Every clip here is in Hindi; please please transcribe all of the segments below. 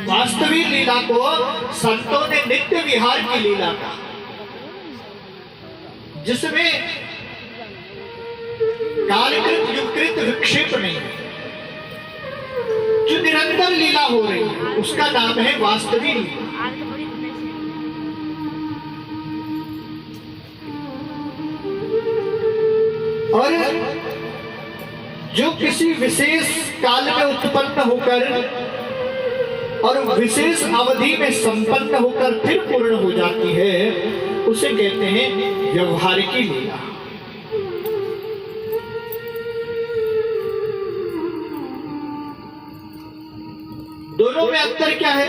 वास्तविक लीला को संतों ने नित्य विहार की लीला कहा, जिसमें कालकृत युगकृत विक्षेप नहीं है, जो निरंतर लीला हो रही है, उसका नाम है वास्तविक लीला। और जो किसी विशेष काल में उत्पन्न होकर और विशेष अवधि में संपन्न होकर फिर पूर्ण हो जाती है, उसे कहते हैं व्यवहारिकी लीला। दोनों में अंतर क्या है?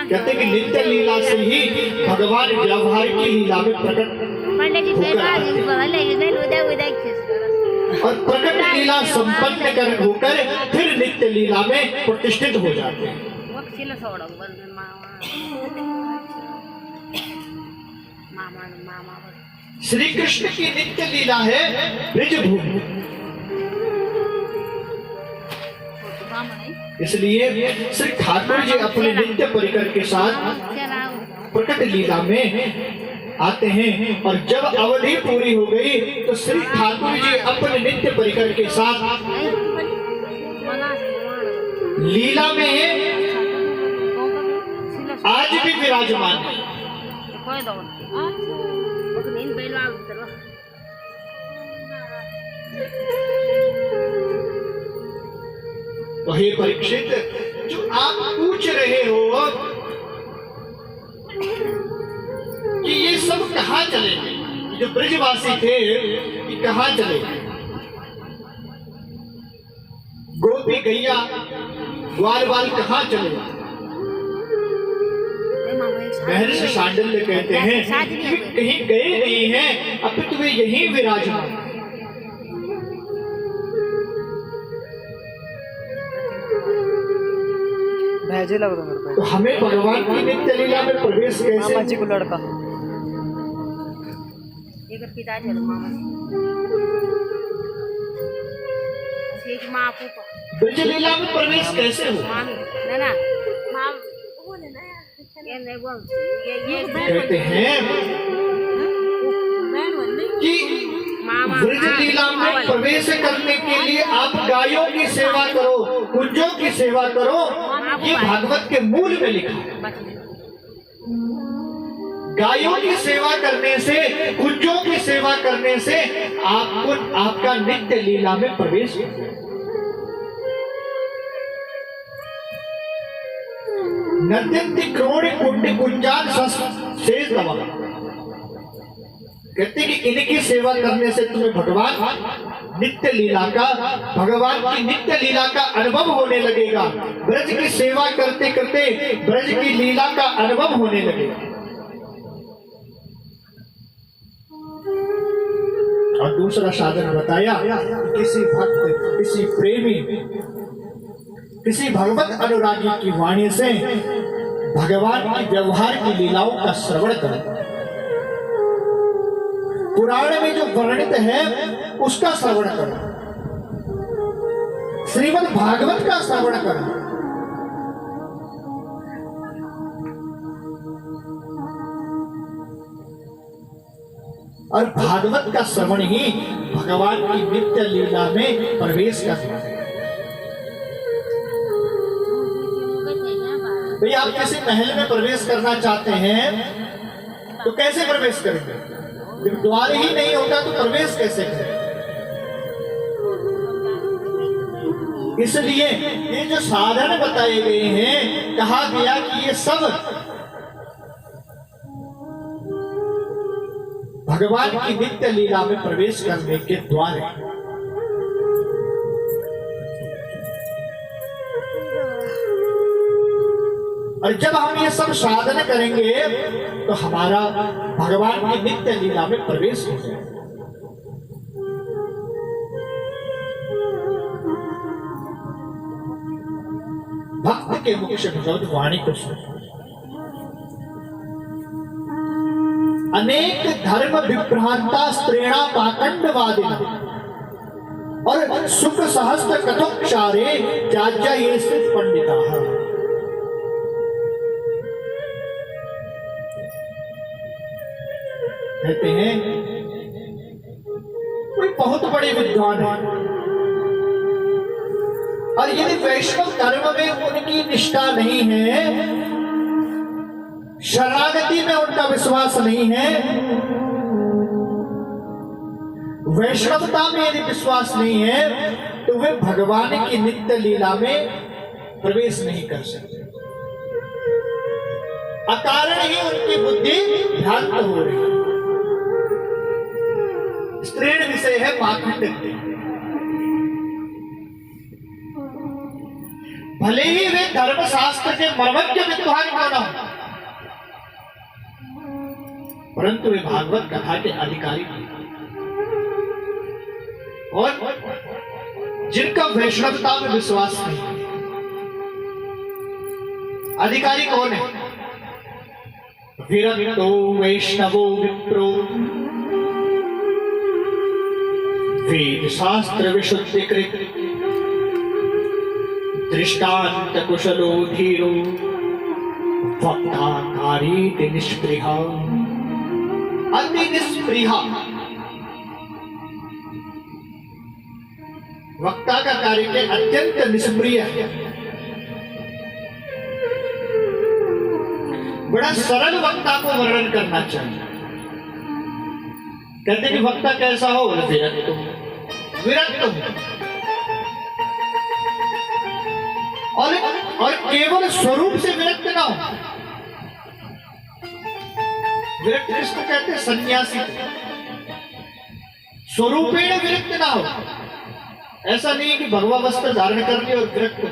कहते हैं कि नित्य लीला से ही भगवान व्यवहारिकी लीला में प्रकट और प्रकट लीला संपन्न कर होकर फिर नित्य लीला में प्रतिष्ठित हो जाते हैं। श्री कृष्ण की नित्य लीला है ब्रजभूमि, इसलिए श्री ठाकुर जी अपने नित्य परिकर के साथ प्रकट लीला में आते हैं। और जब अवधि पूरी हो गई तो श्री ठाकुर जी अपने नित्य परिकर के साथ लीला में आज भी विराजमान है। तो हे परीक्षित, जो आप पूछ रहे हो कि ये सब कहाँ चले गए, जो ब्रजवासी थे कि कहाँ चले गए, गोपी गैया ग्वाल बाल कहाँ चले गए? महर्षि शांडिल्य कहते हैं कि कहीं गए नहीं हैं, अब तुम्हें यहीं विराजमान। भेजे लग रहा है। तो हमें भगवान की नित्य लीला में प्रवेश कैसे? मामा जी को लड़का ब्रज लीला में प्रवेश कैसे हो? कहते हैं कि ब्रज लीला में प्रवेश करने के लिए आप गायों की सेवा करो, कुंजों की सेवा करो, ये भागवत के मूल में लिखा है। गायों की सेवा करने से, कुंजों की सेवा करने से आपको आपका नित्य लीला में प्रवेश हो। नद्यंति क्रोड़ कुंड कुंजान शेष दवा, कहते कि इनकी सेवा करने से तुम्हें भगवान नित्य लीला का, भगवान की नित्य लीला का अनुभव होने लगेगा। ब्रज की सेवा करते करते ब्रज की लीला का अनुभव होने लगेगा। और दूसरा साधन बताया, किसी भक्त, किसी प्रेमी, किसी भगवत अनुरागी की वाणी से भगवान की व्यवहार की लीलाओं का श्रवण करें। पुराण में जो वर्णित है उसका श्रवण करें, श्रीमद् भागवत का श्रवण करें। और भागवत का श्रवण ही भगवान की नित्य लीला में प्रवेश करना है। भाई आप किसी महल में प्रवेश करना चाहते हैं तो कैसे प्रवेश करेंगे? जब द्वार ही नहीं होगा तो प्रवेश कैसे करें? इसलिए ये जो साधन बताए गए हैं, कहा गया कि ये सब भगवान की नित्य लीला में प्रवेश करने के द्वार हैं। और जब हम ये सब साधन करेंगे तो हमारा भगवान की नित्य लीला में प्रवेश हो जाए। भक्त के मुख से भगवत वाणी को सुनो। अनेक धर्म विभ्रांता स्त्रीणा पाखंडवादिना और सुख सहस्त्र कथोक्षारे जाज्या ये स्थित पंडिता। कहते हैं कोई बहुत बड़े विद्वान है और यदि वैष्णव धर्म में उनकी निष्ठा नहीं है, शरणागति में उनका विश्वास नहीं है, वैष्णवता में यदि विश्वास नहीं है, तो वे भगवान की नित्य लीला में प्रवेश नहीं कर सकते। अकारण ही उनकी बुद्धि भ्रांत हो रही है। स्त्रीण विषय है माखंड। भले ही वे धर्मशास्त्र के मर्मज्ञ विद्वान क्यों न हो, परंतु वे भागवत कथा के अधिकारी थे। और जिनका वैष्णवता में विश्वास नहीं। अधिकारी कौन है? विरक्तो वैष्णवो विप्रो वेद शास्त्र विशुद्धिकृत दृष्टांत कुशलो धीरो वक्ता कारीत निष्पृहा। अति निष्पृहा वक्ता का कार्य के अत्यंत निष्प्रिय है। बड़ा सरल वक्ता को वर्णन करना चाहिए। कहते कि वक्ता कैसा हो? विरक्त विरक्त और केवल स्वरूप से विरक्त ना हो। विरक्त किसको कहते हैं? सन्यासी। स्वरूपेण विरक्त ना हो। ऐसा नहीं है कि भगवा वस्त्र धारण कर लिया और विरक्त हो।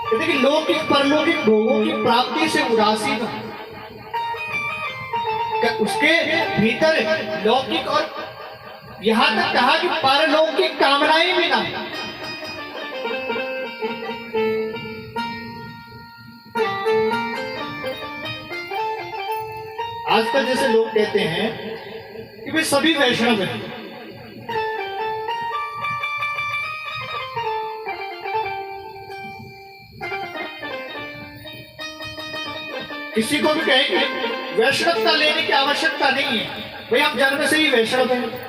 कहते कि लौकिक परलौकिक भोगों की प्राप्ति से उदासीन हो। उसके भीतर लौकिक और यहां तक कहा कि पारलौकिक कामनाएं भी ना। आजकल जैसे लोग कहते हैं कि वे सभी वैष्णव हैं, किसी को भी कहे कि वैष्णवता लेने की आवश्यकता नहीं है, भाई हम जन्म से ही वैष्णव हैं।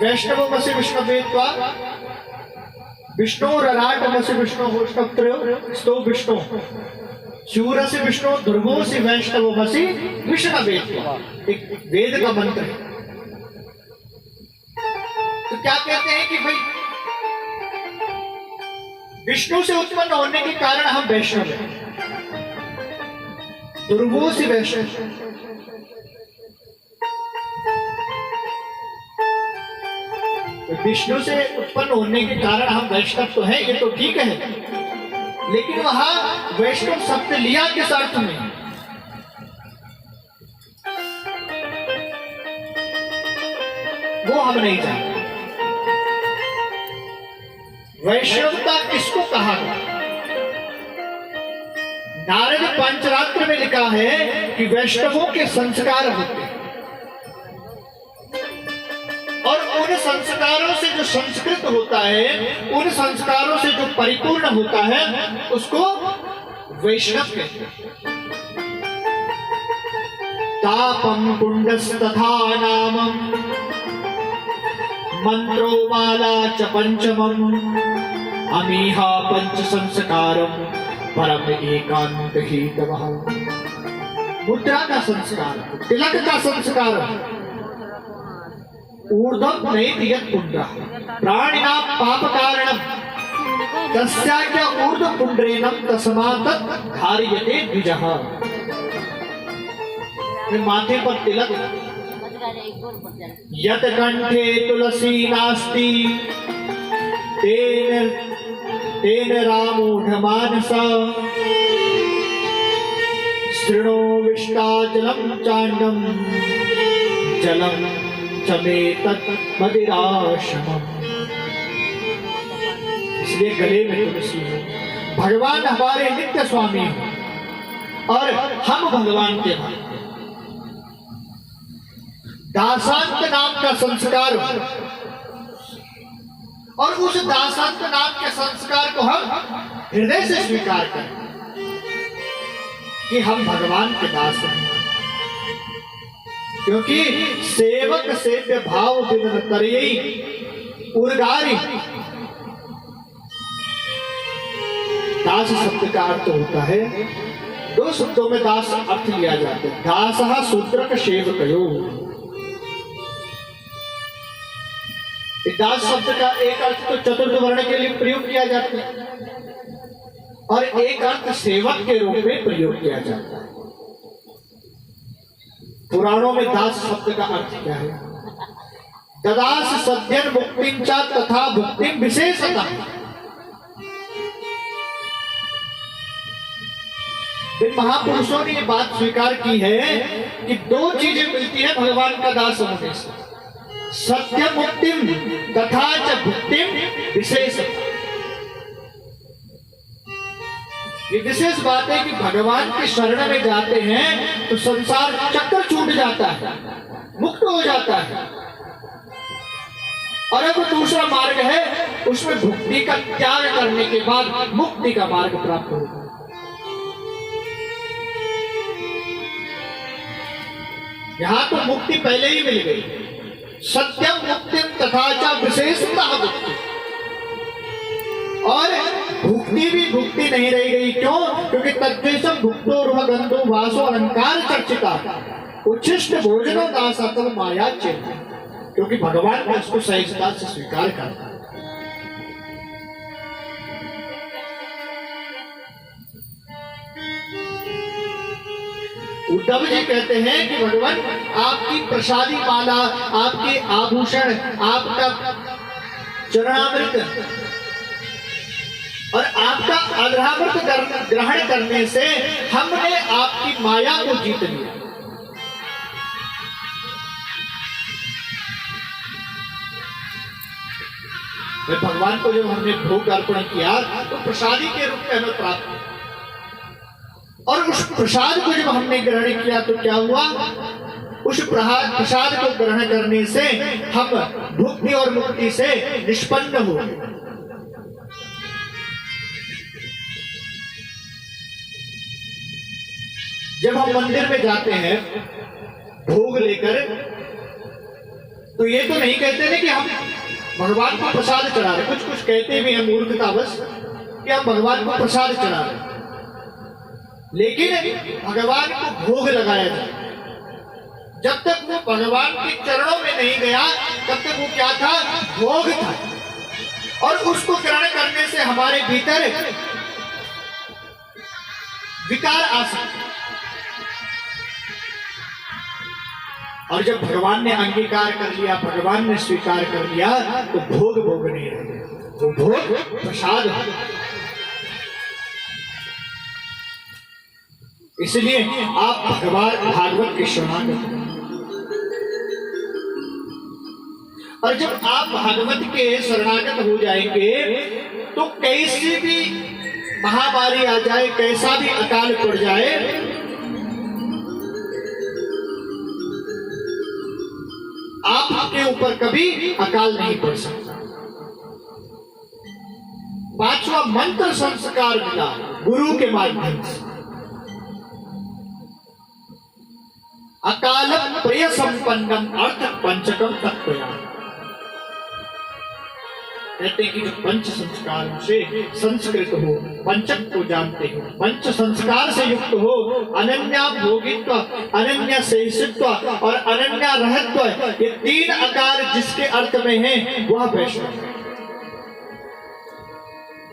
वैष्णवमसि विष्णुवेत्वा विष्णोरराटमसि विष्णुहोष्टप्त्रयो स्तो विष्णु शूरसि विष्णु ध्रुवोसि वैष्णवमसि विष्णुवेत्वा। एक वेद का मंत्र है। तो क्या कहते हैं कि भाई विष्णु से उत्पन्न होने के कारण हम वैष्णव हैं। ध्रुवों से वैष्णव। विष्णु से उत्पन्न होने के कारण हम वैष्णव तो हैं, ये तो ठीक है, लेकिन वहां वैष्णव शब्द लिया किस अर्थ में? वो हम नहीं जानते। वैष्णवता किसको कहा गया? नारद पंचरात्र में लिखा है कि वैष्णवों के संस्कार होते हैं और उन संस्कारों से जो संस्कृत होता है, उन संस्कारों से जो परिपूर्ण होता है, उसको वैष्णव कहते हैं। तापम कुंडस्तथा नामम मंत्रो माला च पंचमम अमीहा पंच संस्कारम परम एकांत हितवः। मुद्रा का संस्कार, तिलक का संस्कार, ऊर्ध्वं नयति यत् पुण्ड्रः प्राणिनां पाप कारणं तस्याज्ञा ऊर्ध्व पुण्ड्रेणं तस्मात् धार्यते द्विजः। माथे पर तिलक, यत् कंठे तुलसी नास्ति तेन रामूढमानसा शृणो विष्टाचलं चाण्डं जलं चमेतत् मदिराशमम्। इसलिए गले में तुलसी हो। भगवान हमारे नित्य स्वामी हो और हम भगवान के भक्त। दासांत नाम का संस्कार हो, और उस दासांत नाम के संस्कार को हम हृदय से स्वीकार करें कि हम भगवान के दास हैं। क्योंकि सेवक सेव्य भाव बिन तरयई उर्गारी। दास शब्द का अर्थ होता है, दो शब्दों में दास अर्थ लिया जाता है। दासः शूद्रक सेवकयो। दास शब्द का एक अर्थ तो चतुर्थ वर्ण के लिए प्रयोग किया जाता है और एक अर्थ सेवक के रूप में प्रयोग किया जाता है। पुराणों में दास शब्द का अर्थ क्या है? ददास सद्यन मुक्तिं च तथा भुक्तिं विशेषतः। महापुरुषों ने ये बात स्वीकार की है कि दो चीजें मिलती है भगवान का दास होने से, सत्य मुक्तिम तथा च भुक्तिम विशेषतः। ये विशेष बात है कि भगवान के शरण में जाते हैं तो संसार चक्कर छूट जाता है, मुक्त हो जाता है, और अब दूसरा मार्ग है उसमें भुक्ति का त्याग करने के बाद मुक्ति का मार्ग प्राप्त होगा। यहां तो मुक्ति पहले ही मिल गई, सत्यम मुक्तिम तथा च विशेषतः मुक्ति, और भुक्ति भी भुक्ति नहीं रह गई। क्यों? क्योंकि तद्देशम भुक्तो रुह गंधो वासो अलंकार चर्चिता उच्छिष्ट भोजनो दासातल माया चेत। क्योंकि भगवान ने उसको सहजता से स्वीकार करता है। उद्धव जी कहते हैं कि भगवान आपकी प्रसादी माला, आपके आभूषण, आपका चरणामृत और आपका अधरामृत ग्रहण करने से हमने आपकी माया को जीत लिया। भगवान को जब हमने भोग अर्पण किया तो प्रसादी के रूप में हमें प्राप्त हुआ, और उस प्रसाद को जब हमने ग्रहण किया तो क्या हुआ? उस प्रसाद को ग्रहण करने से हम भुक्ति और मुक्ति से निष्पन्न हो। जब हम मंदिर में जाते हैं भोग लेकर, तो ये तो नहीं कहते ना कि हम भगवान को प्रसाद चढ़ा रहे। कुछ कुछ कहते भी हैं मूर्खतावश कि हम भगवान को प्रसाद चढ़ा रहे, लेकिन भगवान को भोग लगाया जाए। जब तक वो भगवान के चरणों में नहीं गया तब तक वो क्या था? भोग था, और उसको ग्रहण करने से हमारे भीतर विकार आ सकते। और जब भगवान ने अंगीकार कर लिया, भगवान ने स्वीकार कर लिया, तो भोग भोग नहीं रहे, वो भोग प्रसाद है। इसलिए आप भगवान भागवत के शरणागत हैं, और जब आप भागवत के शरणागत हो जाएंगे तो कैसी भी महामारी आ जाए, कैसा भी अकाल पड़ जाए, आपके ऊपर कभी अकाल नहीं पड़ सकता। पांचवा मंत्र संस्कार मिला गुरु के माध्यम से। अकाल प्रिय संपन्नम अर्थ पंचकम तत्वया। कहते हैं कि जो पंच संस्कार से संस्कृत हो, पंचक को जानते हो, पंच संस्कार से युक्त हो, अनन्या भोगित्व, अनन्या शेषित्व और अनन्या रहत्व, ये तीन आकार जिसके अर्थ में है वह वैष्णव है।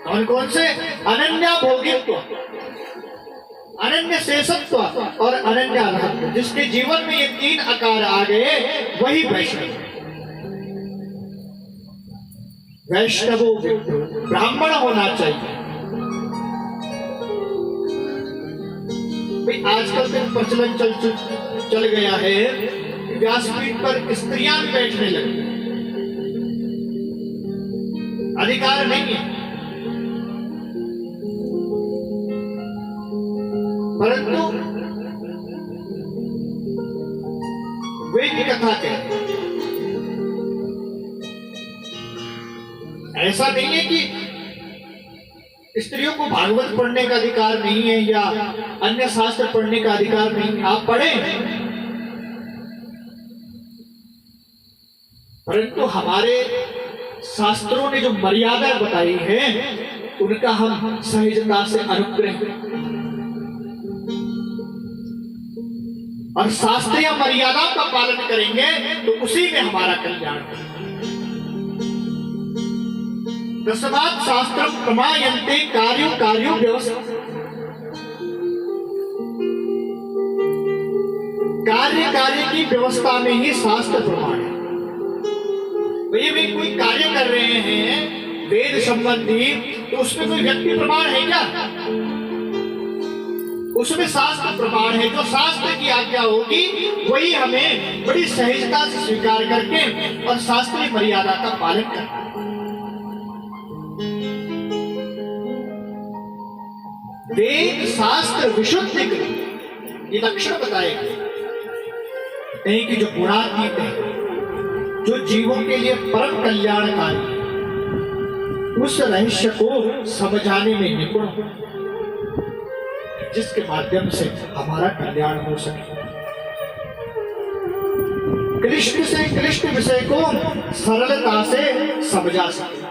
कौन कौन से? अनन्या भोगित्व, अनन्य शेषत्व और अनन्या रहत्व। जिसके जीवन में ये तीन आकार आ गए वही वैष्णव है। वैष्णवो ब्राह्मण होना चाहिए। आजकल तो प्रचलन चल गया है, व्यासपीठ पर स्त्रियां बैठने लगी। अधिकार नहीं है, परंतु वैदिक कथा कहते हैं। ऐसा नहीं है कि स्त्रियों को भागवत पढ़ने का अधिकार नहीं है या अन्य शास्त्र पढ़ने का अधिकार नहीं है, आप पढ़ें, परंतु हमारे शास्त्रों ने जो मर्यादा बताई है उनका हम सहजता से अनुग्रह और शास्त्रीय मर्यादा का पालन करेंगे तो उसी में हमारा कल्याण है। तस्मात् शास्त्रं प्रमायन्ते कार्यो कार्यो व्यवस्था। कार्य कार्य की व्यवस्था में ही शास्त्र प्रमाण है। भैया वे कोई कार्य कर रहे हैं वेद संबंधी, तो उसमें कोई व्यक्ति प्रमाण है क्या? उसमें शास्त्र प्रमाण है। जो शास्त्र की आज्ञा होगी वही हमें बड़ी सहजता से स्वीकार करके और शास्त्रीय मर्यादा का पालन करना। वेद शास्त्र विशुद्धि ये लक्षण बताएंगे नहीं कि जो गुणातीत है, जो जीवों के लिए परम कल्याणकारी, उस रहस्य को समझाने में निपुण, जिसके माध्यम से हमारा कल्याण हो सके। क्लिष्ट से क्लिष्ट विषय को सरलता से समझा सके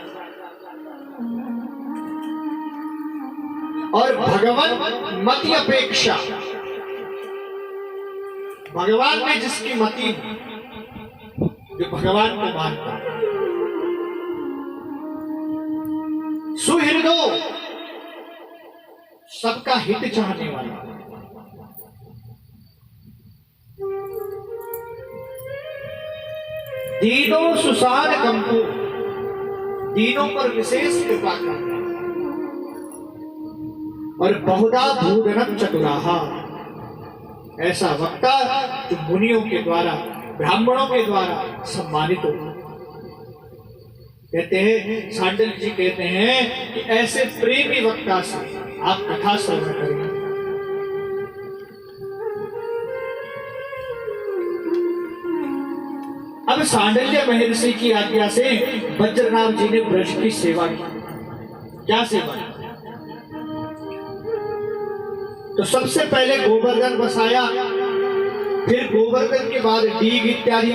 और भगवान मति अपेक्षा, भगवान में जिसकी मति, जो भगवान को मानता, सुहृदो, सबका हित चाहने वाला, दीनों सुसान कंपो, दीनों पर विशेष कृपा करना, और बहुधा भूधनम चतुराहा, ऐसा वक्ता जो मुनियों के द्वारा, ब्राह्मणों के द्वारा सम्मानित हो। कहते हैं, सांडल जी कहते हैं कि ऐसे प्रेमी वक्ता से आप कथा श्रवण करेंगे। अब सांडल्य महर्षि की आज्ञा से वज्रनाभ जी ने ब्रज की सेवा की। क्या सेवा? तो सबसे पहले गोवर्धन बसाया, फिर गोवर्धन के बाद डीग इत्यादि,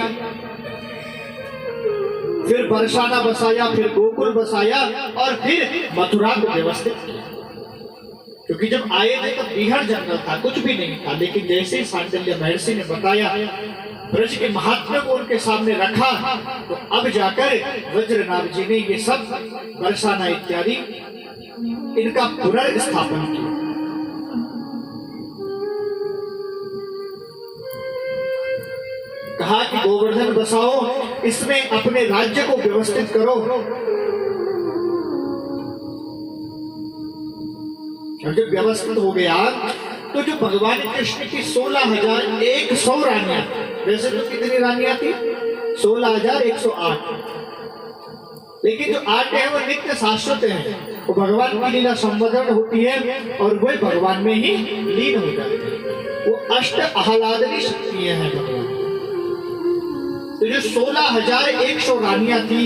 फिर बरसाना बसाया, फिर गोकुल बसाया और फिर मथुरा को व्यवस्थित किया। क्योंकि जब आए थे तो बिहार जंगल था, कुछ भी नहीं था, लेकिन जैसे ही सांडल्य महर्षि ने बताया, ब्रज के महात्म्य को उनके सामने रखा, तो अब जाकर वज्रनाभ जी ने ये सब बरसाना इत्यादि इनका पुनर्स्थापन किया। कहा कि गोवर्धन बसाओ, इसमें अपने राज्य को व्यवस्थित करो। और जब व्यवस्थित हो गया तो जो भगवान कृष्ण की 16,100 रानियां, वैसे तो कितनी रानियां थी? 16,108, लेकिन जो 8 है वो नित्य शाश्वत है, वो भगवान की लीला संवर्धन होती है और वही भगवान में ही लीन हो जाती है। वो अष्ट आह्लादनी शक्तियां हैं भगवान। तो जो 16,100 रानियां थी,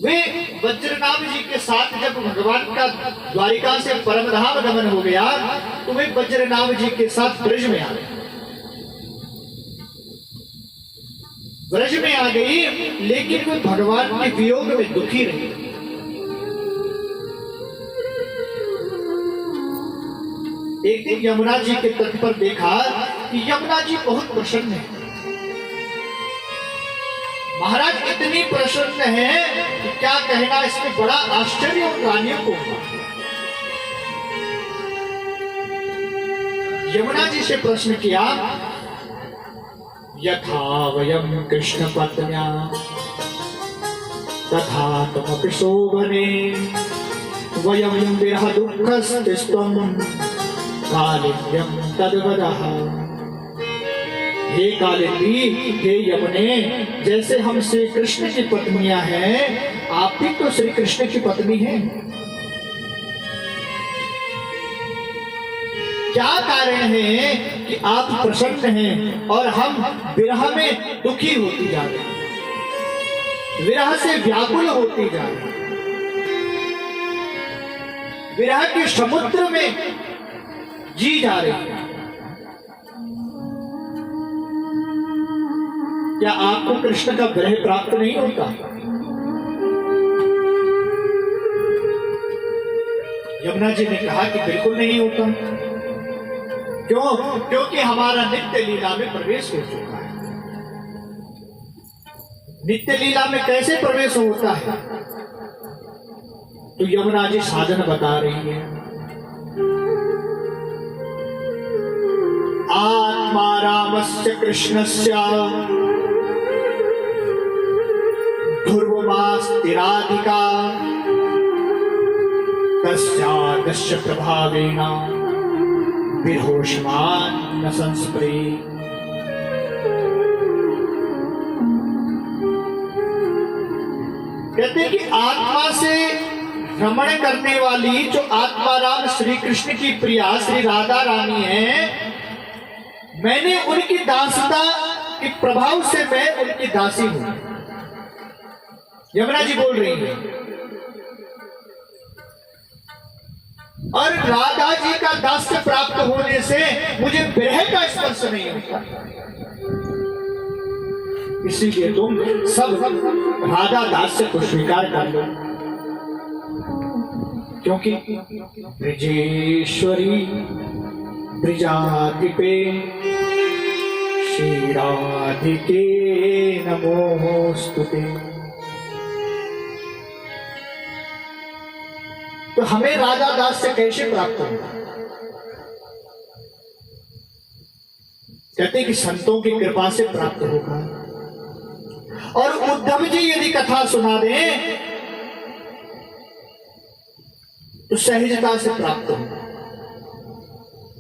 वे वज्रनाभ जी के साथ जब भगवान का द्वारिका से परमधाम गमन हो गया तो वे वज्रनाभ जी के साथ ब्रज में आ गए। ब्रज में आ गई, लेकिन वे भगवान के वियोग में दुखी रही। एक दिन यमुना जी के तट पर देखा कि यमुना जी बहुत प्रसन्न है। महाराज इतनी प्रसन्न है कि क्या कहना, इसमें बड़ा आश्चर्य उन रानियों को। यमुना जी से प्रश्न किया, यथा वयम कृष्ण पत्न्या तथा तुमपि शोभने वयम विरह दुःखस्त्वं कालिंद्यं तद्वदः। हे कालिंदी, हे यमुने, जैसे हम श्री कृष्ण की पत्नियां हैं, आप भी तो श्री कृष्ण की पत्नी हैं। क्या कारण है कि आप प्रसन्न हैं और हम विरह में दुखी होती जा रहे हैं, विरह से व्याकुल होती जा रहे हैं, विरह के समुद्र में जी जा रहे हैं। क्या आपको कृष्ण का विरह प्राप्त नहीं होता? यमुना जी ने कहा कि बिल्कुल नहीं होता। क्यों? क्योंकि हमारा नित्य लीला में प्रवेश हो चुका है। नित्य लीला में कैसे प्रवेश होता है? तो यमुना जी साधन बता रही है। आत्मा रामस्य कृष्णस्य ध्रुवमास्तिराधिका तस्यादस्य प्रभावेन विरोषमान न संस्पृ। कहते हैं कि आत्मा से रमण करने वाली जो आत्माराम श्री कृष्ण की प्रिया श्री राधा रानी है, मैंने उनकी दासता के प्रभाव से मैं उनकी दासी हूं। यमुना जी बोल रही है। और राधा जी का दास्य प्राप्त होने से मुझे विरह का स्पर्श नहीं होता। इसीलिए तुम सब राधा दास्य को स्वीकार कर लो, क्योंकि ब्रजेश्वरी ब्रजाधिपे श्री राधिके नमोस्तुते। तो हमें राधा दास से कैसे प्राप्त होगा? कहते कि संतों की कृपा से प्राप्त होगा। और उद्धव जी यदि कथा सुना दें तो सहजता से प्राप्त होगा।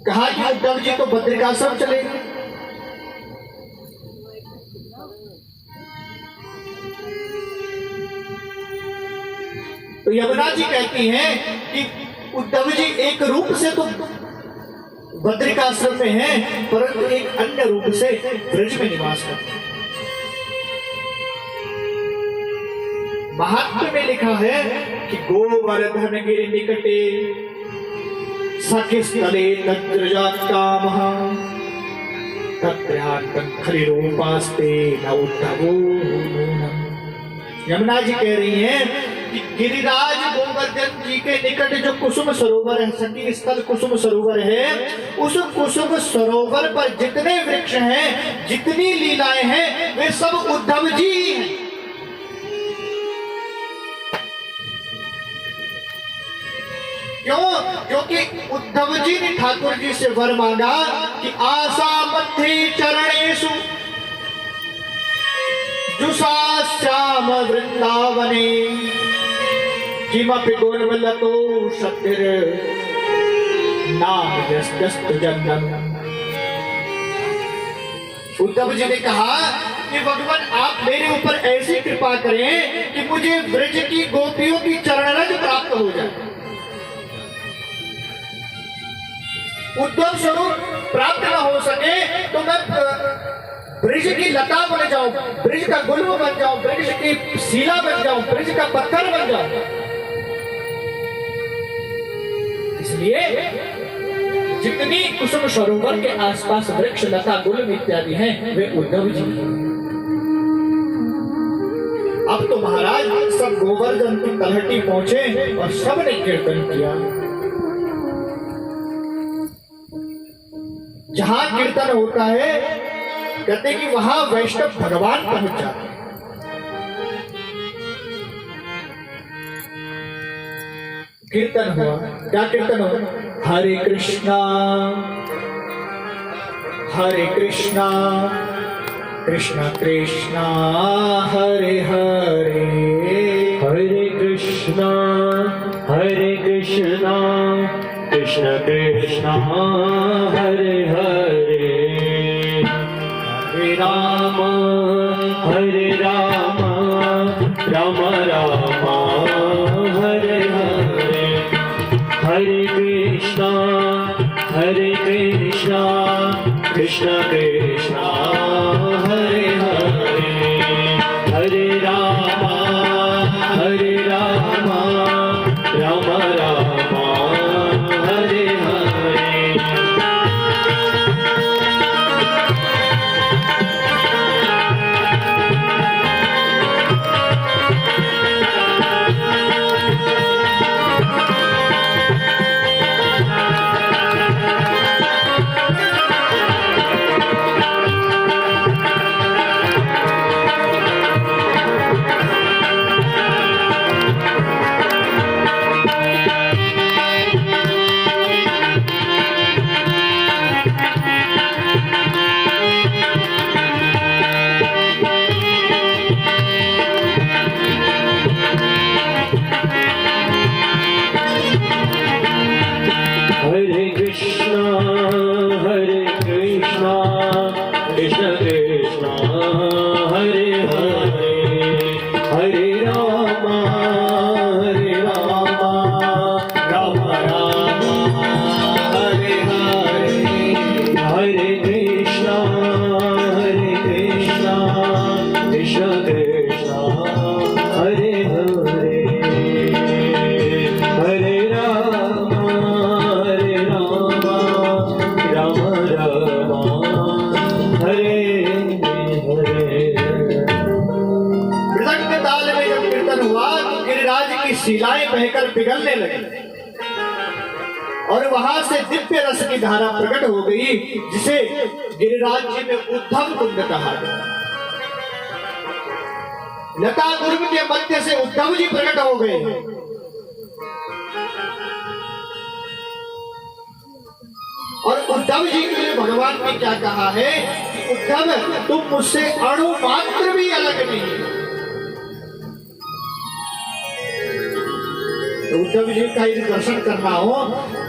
कहा कि उद्धव जी तो बद्रिकाश्रम चले गए। तो यमुना जी कहती हैं कि उद्धव जी एक रूप से तो बद्रिकाश्रम में हैं, परंतु एक अन्य रूप से ब्रज में निवास करते हैं। महात्म्य में लिखा है कि गोवर्धन गिरि निकटे सखिस्थले तद्रजात कामः तत्रयान्तं खलिरूपास्ते न उद्धवो नूनम्। यमुना जी कह रही हैं कि गिरिराज गोवर्धन जी के निकट जो कुसुम सरोवर है, सखी स्थल कुसुम सरोवर है, उस कुसुम सरोवर पर जितने वृक्ष हैं, जितनी लीलाएं हैं, वे सब उद्धव जी हैं। क्यों? क्योंकि उद्धव जी ने ठाकुर जी से वर मांगा कि आशा मध्य चरणेषु जुषा श्याम वृंदावने किमपि गुणवलतो शक्तिर नाम यस्तस्तु जन्नम। उद्धव जी ने कहा कि भगवान आप मेरे ऊपर ऐसी कृपा करें कि मुझे ब्रज की गोपियों की चरणरज प्राप्त हो जाए। उद्धव स्वरूप प्राप्त न हो सके तो मैं ब्रिज की लता बन जाऊं, ब्रिज का गुल्म बन जाऊं, ब्रिज की शिला बन जाऊं, ब्रिज का पत्थर बन जाऊं। इसलिए जितनी कुसुम सरोवर के आसपास वृक्ष लता गुल्म इत्यादि हैं, वे उद्धव जी हैं। अब तो महाराज सब गोवर्धन की तलहटी पहुंचे और सबने कीर्तन किया। जहां कीर्तन होता है, कहते कि वहां वैष्णव भगवान पहुंच जाते हैं। कीर्तन हुआ, क्या कीर्तन हुआ? हरे कृष्णा कृष्ण कृष्णा हरे हरे, हरे कृष्णा कृष्ण कृष्णा हरे हरे, हरे राम राम राम हरे हरे, हरे कृष्णा हरे कृष्णा कृष्ण कृष्णा हरे हरे हरे रामा राम रामा हरे हरे हरे कृष्णा कृष्ण कृष्णा हरे हरे हरे रामा राम रामा हरे हरे हरे कृष्णा कृष्ण कृष्णा हरे हरे हरे रामा राम रामा हरे हरे मृदंग के ताल में जब कीर्तन हुआ तो गिरिराज की शिलाएं बहकर पिघलने लगी और वहां से दिव्य रस की धारा प्रकट हो गई, जिसे गिरिराज जी में उद्धव कुंड कहा गया। लता गुर्ग के मध्य से उद्धव जी प्रकट हो गए और उद्धव जी के लिए भगवान ने क्या कहा है कि उद्धव तुम मुझसे अणु मात्र भी अलग नहीं। तो उद्धव जी का यदि दर्शन करना हो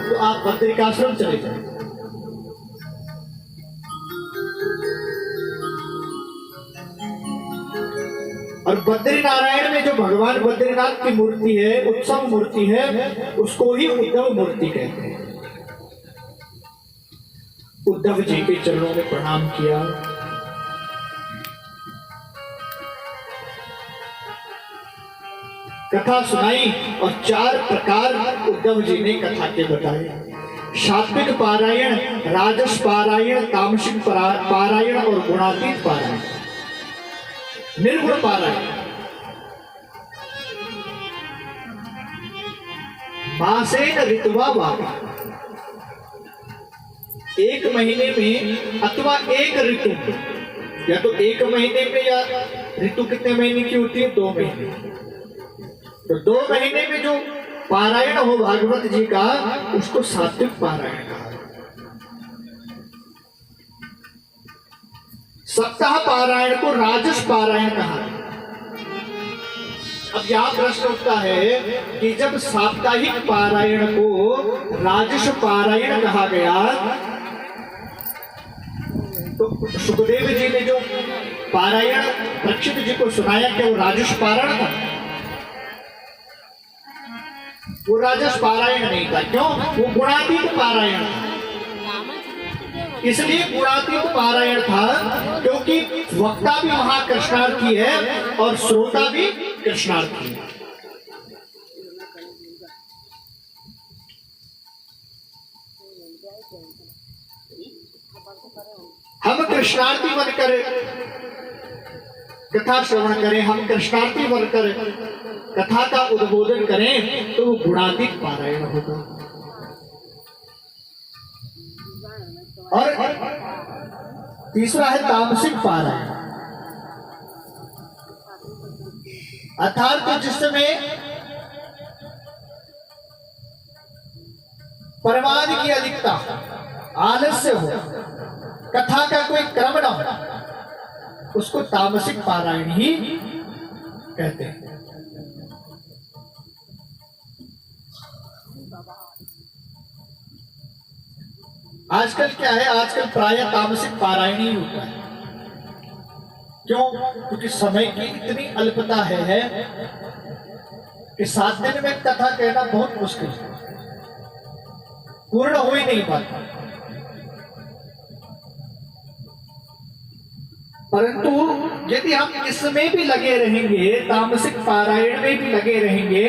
तो आप बद्रिकाश्रम चले जाए। और बद्रीनारायण में जो भगवान बद्रीनाथ की मूर्ति है, उत्सव मूर्ति है, उसको ही उद्धव मूर्ति कहते हैं। उद्धव जी के चरणों में प्रणाम किया। कथा सुनाई और 4 प्रकार उद्धव जी ने कथा के बताए। सात्विक पारायण, राजस पारायण, तामसिक पारायण और गुणातीत पारायण, निर्गुण पारायण। मासेन ऋतुवा वापा, 1 महीने में अथवा 1 ऋतु, या तो 1 महीने में, या ऋतु कितने महीने की होती है? 2 महीने। तो 2 महीने में जो पारायण हो भागवत जी का, उसको सात्विक पारायण कहा। सप्ताह पारायण को राजस पारायण कहा। अब यहां प्रश्न उठता है कि जब साप्ताहिक पारायण को राजस पारायण कहा गया, तो सुखदेव जी ने जो पारायण परीक्षित जी को सुनाया, क्या वो राजस पारायण था? वो राजस पारायण नहीं था। क्यों? वो गुणातीत पारायण था। इसलिए गुणातीत पारायण था क्योंकि वक्ता भी वहां कृष्णार्थी है और श्रोता भी कृष्णार्थी है। हम कृष्णार्थी बनकर कथा श्रवण करें, हम कृष्णार्थी बनकर कथा का उद्बोधन करें, तो वो गुणातीत पारायण होगा। और तीसरा है तामसिक पारायण, अर्थात तो जिसमें परमाद की अधिकता, आलस्य हो, कथा का कोई क्रम न हो, उसको तामसिक पारायण ही कहते हैं। आजकल क्या है, आजकल प्रायः तामसिक पारायण ही होता है। क्यों? क्योंकि समय की इतनी अल्पता है कि 7 दिन में कथा कहना बहुत मुश्किल है। पूर्ण हो ही नहीं पाता। परंतु यदि हम इसमें भी लगे रहेंगे, तामसिक पारायण में भी लगे रहेंगे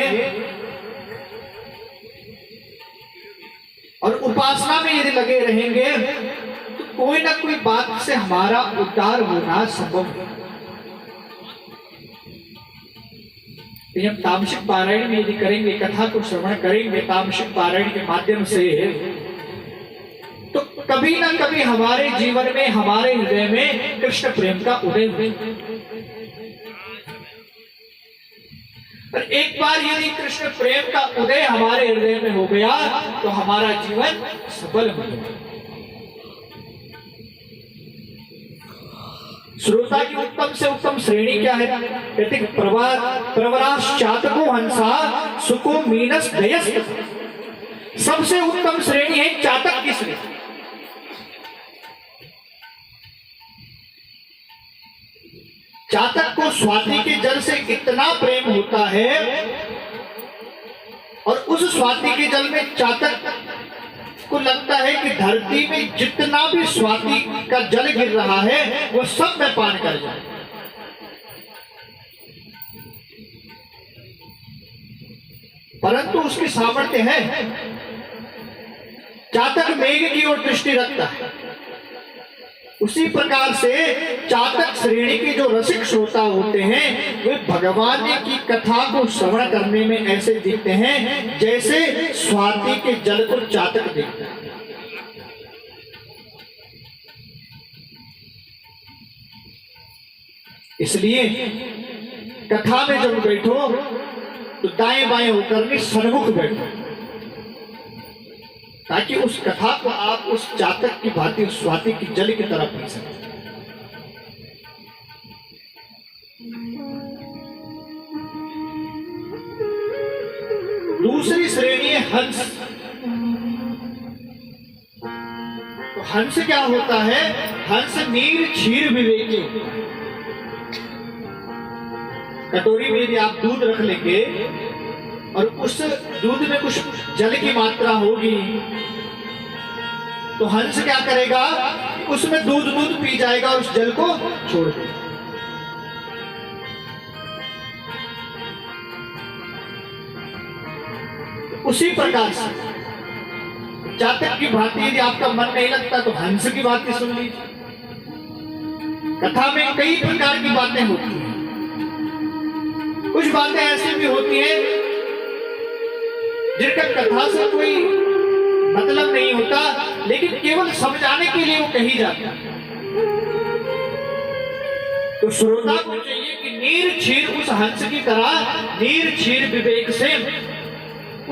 और उपासना में यदि लगे रहेंगे, तो कोई ना कोई बात से हमारा उद्धार होना संभव है। हम तामसिक पारायण में यदि करेंगे, कथा को श्रवण करेंगे तामसिक पारायण के माध्यम से, तो कभी ना कभी हमारे जीवन में, हमारे हृदय में कृष्ण प्रेम का उदय होगा। और एक बार यदि कृष्ण प्रेम का उदय हमारे हृदय में हो गया तो हमारा जीवन सफल हो गया। श्रोता की उत्तम से उत्तम श्रेणी क्या है? कहते प्रवराश्चातको हंसा सुको मीनस दयस। सबसे उत्तम श्रेणी है चातक की श्रेणी। चातक को स्वाति के जल से इतना प्रेम होता है और उस स्वाति के जल में चातक को लगता है कि धरती में जितना भी स्वाति का जल गिर रहा है वो सब मैं पान कर जाऊं। परंतु उसकी सामर्थ्य है, चातक मेघ की ओर दृष्टि रखता है। उसी प्रकार से चातक श्रेणी के जो रसिक श्रोता होते हैं वे भगवान की कथा को श्रवण करने में ऐसे दिखते हैं जैसे स्वाति के जल को चातक देखता है। इसलिए कथा में जब बैठो तो दाएं बाएं होकर के सन्मुख बैठो, ताकि उस कथा को आप उस चातक की भांति स्वाति की जल की तरफ पी सकें। दूसरी श्रेणी है हंस। तो हंस क्या होता है? हंस नीर क्षीर विवेकी होता है। कटोरी में यदि आप दूध रख लेंगे और उस दूध में कुछ जल की मात्रा होगी तो हंस क्या करेगा? उसमें दूध पी जाएगा और उस जल को छोड़ देगा। उसी प्रकार से चातक की भांति यदि आपका मन नहीं लगता तो हंस की बातें सुन लीजिए। कथा में कई प्रकार की बातें होती हैं। कुछ बातें ऐसी भी होती हैं जिनका कथा से कोई मतलब नहीं होता, लेकिन केवल समझाने के लिए वो कही जाती है। तो श्रोता को चाहिए कि नीर क्षीर उस हंस की तरह नीर क्षीर विवेक से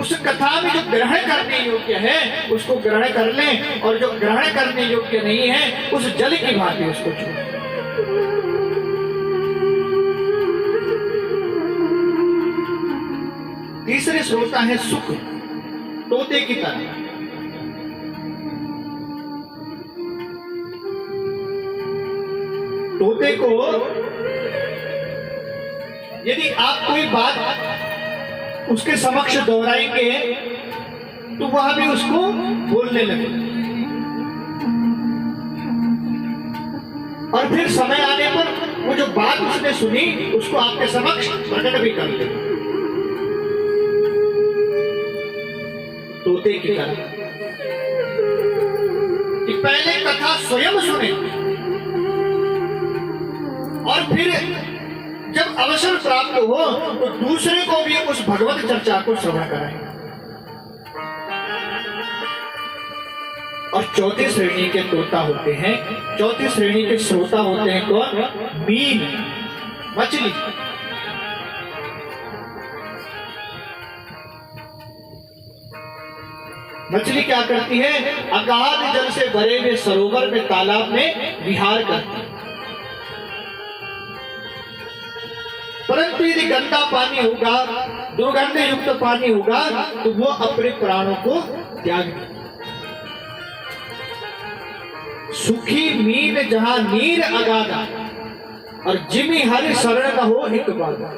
उस कथा में जो ग्रहण करने योग्य है उसको ग्रहण कर लें, और जो ग्रहण करने योग्य नहीं है उस जल की भांति उसको छोड़। तीसरे श्रोता है सुख, तोते की तरह। तोते को यदि आप कोई बात उसके समक्ष दोहराएंगे तो वह भी उसको बोलने लगे, और फिर समय आने पर वो जो बात उसने सुनी उसको आपके समक्ष प्रकट भी कर ले। तोते की तरह कि पहले कथा स्वयं सुने और फिर जब अवसर प्राप्त हो तो दूसरे को भी उस भगवत चर्चा को श्रवण कराएं। और चौथी श्रेणी के तोता होते हैं, चौथी श्रेणी के श्रोता होते हैं कौन? मीन, मछली। मछली क्या करती है? अगाध जल से भरे हुए सरोवर में, तालाब में विहार करती है। परंतु यदि गंदा पानी होगा, दुर्गंध युक्त पानी होगा तो वो अपने प्राणों को त्याग देती। सुखी मीन जहां नीर अगाधा, और जिमी हरि शरण न हो एक बाधा।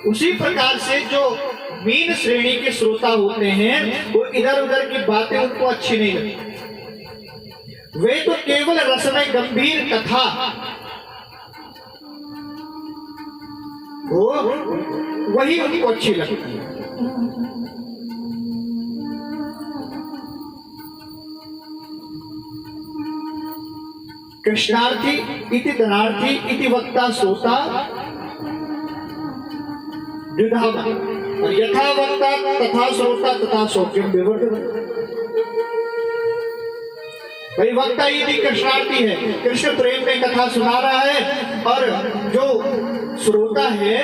उसी प्रकार से जो मीन श्रेणी के श्रोता होते हैं वो इधर उधर की बातें उनको अच्छी नहीं लगती, वे तो केवल रसमय गंभीर कथा वो वही उनको अच्छी लगती है। कृष्णार्थी इति धनार्थी इति वक्ता श्रोता द्विधा और यथा वक्ता तथा श्रोता तथा सौख्यम विवर्तते। भाई वक्ता यदि कृष्णार्थी है, कृष्ण प्रेम में कथा सुना रहा है, और जो श्रोता है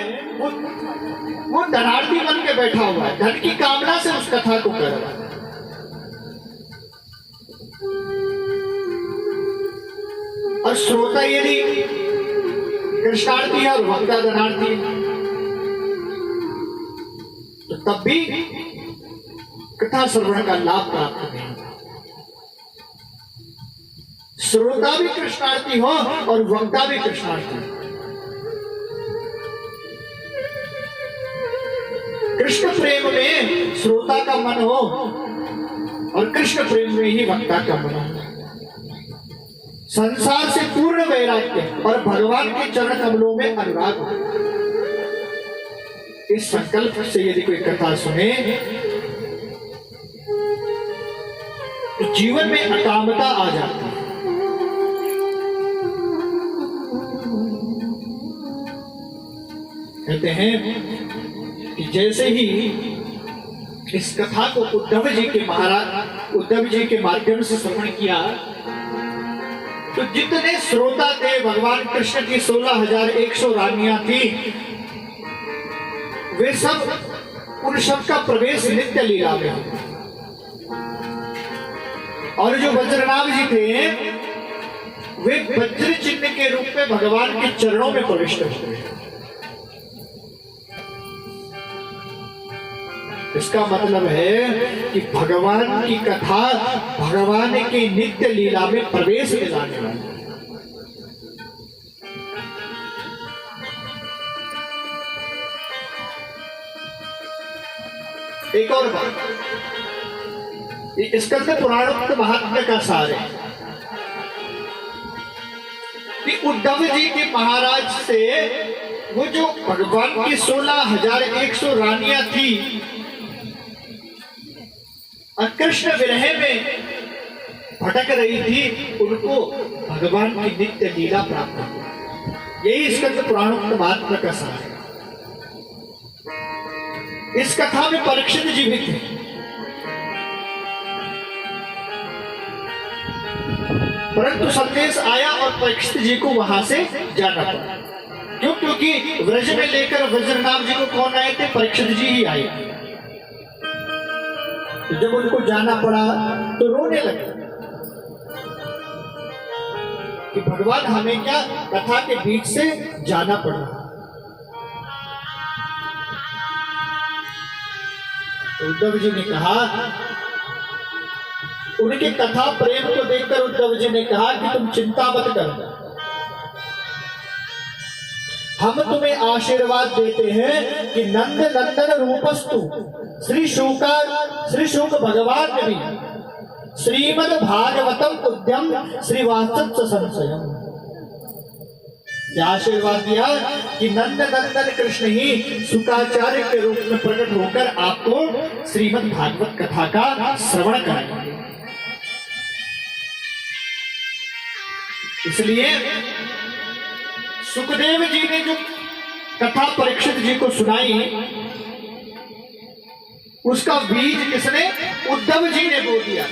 वो धनार्थी बन के बैठा हुआ है, धन की कामना से उस कथा को कर रहा है। और श्रोता यदि कृष्णार्थी है और वक्ता धनार्थी है तो तब भी कथा श्रवण का लाभ प्राप्त नहीं होता। श्रोता भी कृष्णार्थी हो और वक्ता भी कृष्णार्थी हो। कृष्ण प्रेम में श्रोता का मन हो और कृष्ण प्रेम में ही वक्ता का मन हो। संसार से पूर्ण वैराग्य और भगवान के चरण कमलों में अनुराग हो। इस संकल्प से यदि कोई कथा सुने तो जीवन में अकामता आ जाती है। कहते हैं कि जैसे ही इस कथा को उद्धव जी के माध्यम से श्रवण किया तो जितने श्रोता थे, भगवान कृष्ण की 16,100 रानियां थी, वे सब उन सब का प्रवेश नित्य लीला में हुआ। और जो वज्रनाभ जी थे वे वज्र चिन्ह के रूप में भगवान के चरणों में प्रविष्ट हुए। इसका मतलब है कि भगवान की कथा भगवान के नित्य लीला में प्रवेश दिलाने वाली। एक और बात, इसका तो पुराणोक्त महात्म्य का सार है कि उद्धव जी के महाराज से वो जो भगवान की 16,100 रानियां थी, कृष्ण विरह में भटक रही थी, उनको भगवान की नित्य लीला प्राप्त हुई। यही इसका तो पुराणोक्त महात्म्य का सार है। इस कथा में परीक्षित जी भी थे। परंतु संदेश आया और परीक्षित जी को वहां से जाना पड़ा। क्यों? क्योंकि व्रज में लेकर वज्रनाभ जी को कौन आए थे? परीक्षित जी ही आए। जब उनको जाना पड़ा तो रोने लगे कि भगवान हमें क्या कथा के बीच से जाना पड़ा। उद्धव जी ने कहा, उनके कथा प्रेम को देखकर उद्धव जी ने कहा कि तुम चिंता मत करो, हम तुम्हें आशीर्वाद देते हैं कि नंद नंदन रूपस्तु श्री शुक भगवान ने भी श्रीमद् भागवतम उद्यम श्रीवास्तव संशयम। आशीर्वाद दिया कि नंद नंदन कृष्ण ही शुकाचार्य के रूप में प्रकट होकर आपको श्रीमद् भागवत कथा का श्रवण कराएंगे। इसलिए सुखदेव जी ने जो कथा परीक्षित जी को सुनाई, उसका बीज किसने? उद्धव जी ने बो दिया।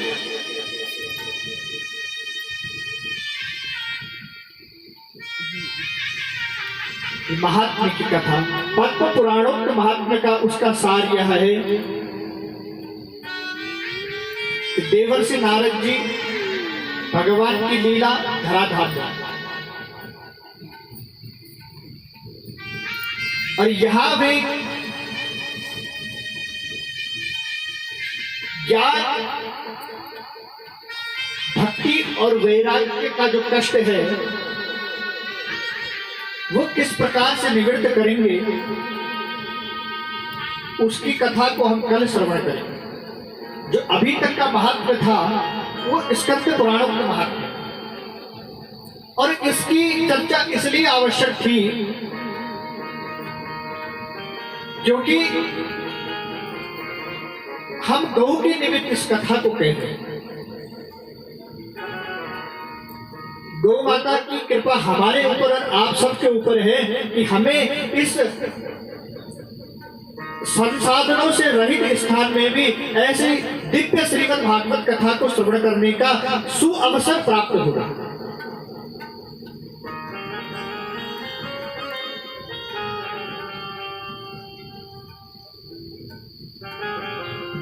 महात्म्य की कथा, पद्म पुराणोक्त महात्म्य का उसका सार यह है कि देवर्षि नारद जी भगवान की लीला धराधार, और यहां भी ज्ञान भक्ति और वैराग्य का जो कष्ट है वो किस प्रकार से निवृत्त करेंगे, उसकी कथा को हम कल श्रवण करेंगे। जो अभी तक का महात्म्य था वो स्कंद पुराणों का महात्म्य, और इसकी चर्चा इसलिए आवश्यक थी क्योंकि हम गौ के निमित्त इस कथा को कहते हैं। गौ माता की कृपा हमारे ऊपर और आप सबके ऊपर है कि हमें इस संसाधनों से रहित स्थान में भी ऐसी दिव्य श्रीमद् भागवत कथा को श्रवण करने का सुअवसर प्राप्त होगा।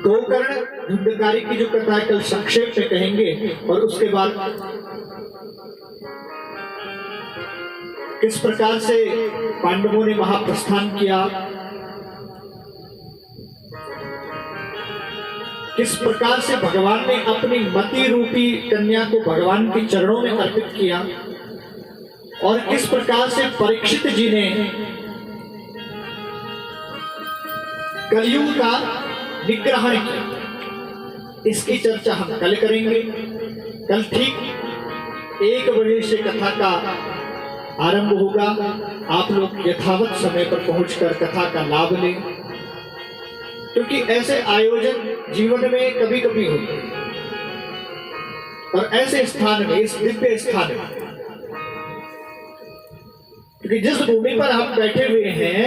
गोकर्ण धुंधकारी की जो कथा है कल संक्षेप में कहेंगे, और उसके बाद किस प्रकार से पांडवों ने महाप्रस्थान किया, किस प्रकार से भगवान ने अपनी मति रूपी कन्या को भगवान के चरणों में अर्पित किया, और किस प्रकार से परीक्षित जी ने कलयुग का निग्रहण किया। इसकी चर्चा हम कल करेंगे। कल ठीक 1 बजे से कथा का आरंभ होगा। आप लोग यथावत समय पर पहुंचकर कथा का लाभ लें, क्योंकि ऐसे आयोजन जीवन में कभी कभी होते हैं, और ऐसे स्थान में, इस दिव्य स्थान में, क्योंकि जिस भूमि पर हम बैठे हुए हैं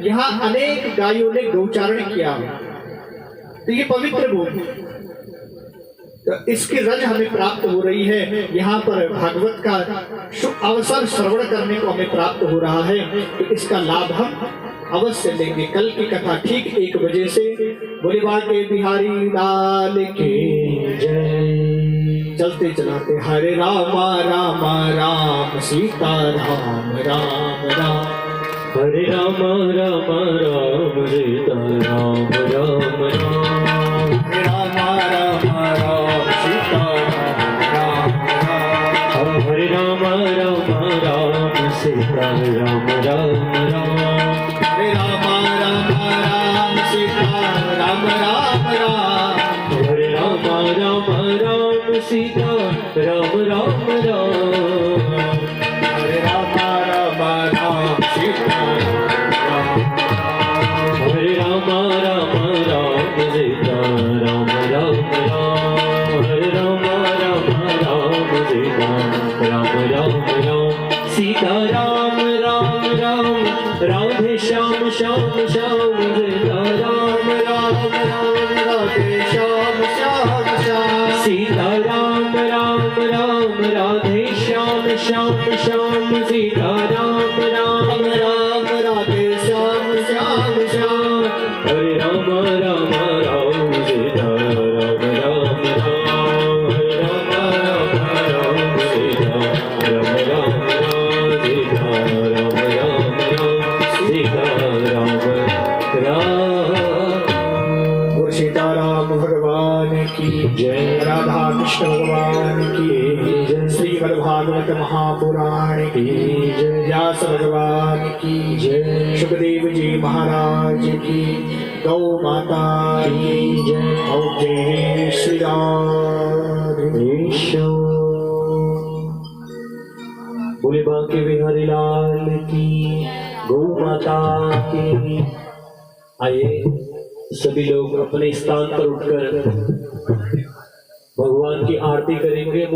यहाँ अनेक गायों ने गौचारण किया, तो ये पवित्र भूमि, तो इसकी रज हमें प्राप्त हो रही है। यहाँ पर भागवत का शुभ अवसर श्रवण करने को हमें प्राप्त हो रहा है, तो इसका लाभ हम अवश्य लेंगे। कल की कथा ठीक 1 बजे से। बोले बाके बिहारी लाल के जय। चलते चलाते हरे रामा रामा राम सीता राम राम राम, हरे राम राम राम सीता राम राम राम, हरे रामा रामा राम सीता राम राम राम, हरे राम राम राम सीता राम राम राम, हरे रामा रामा राम सीता राम राम राम, हरे राम राम राम सीता राम राम राम, हरे रामा रामा राम सीता राम राम, हरे राम राम राम सीता राम राम राम, हरे राम राम राम सीता राम राम राम, सीता राम राम राम राधे श्याम श्याम श्याम, सीता राम राम राम राधे श्याम श्याम श्याम, सीता राम राम राम राधे श्याम श्याम श्याम, सीता राम राम राम राधे श्याम श्याम श्याम, हरे राम राम राम सीता राम राम राम, हरे राम राम राम सीता राम राम राम, सीता राम राम राम सीता राम राम। और सीताराम भगवान की जय। राधा कृष्ण भगवान की जय। श्रीमद् भागवत महापुराण की जय। व्यास भगवान की जय। सुखदेव जी महाराज की, गौ माता की जय। और जय श्री राम। बोले बांके बिहारी लाल की, गौ माता की। आइए सभी लोग अपने स्थान पर उठकर भगवान की आरती करेंगे।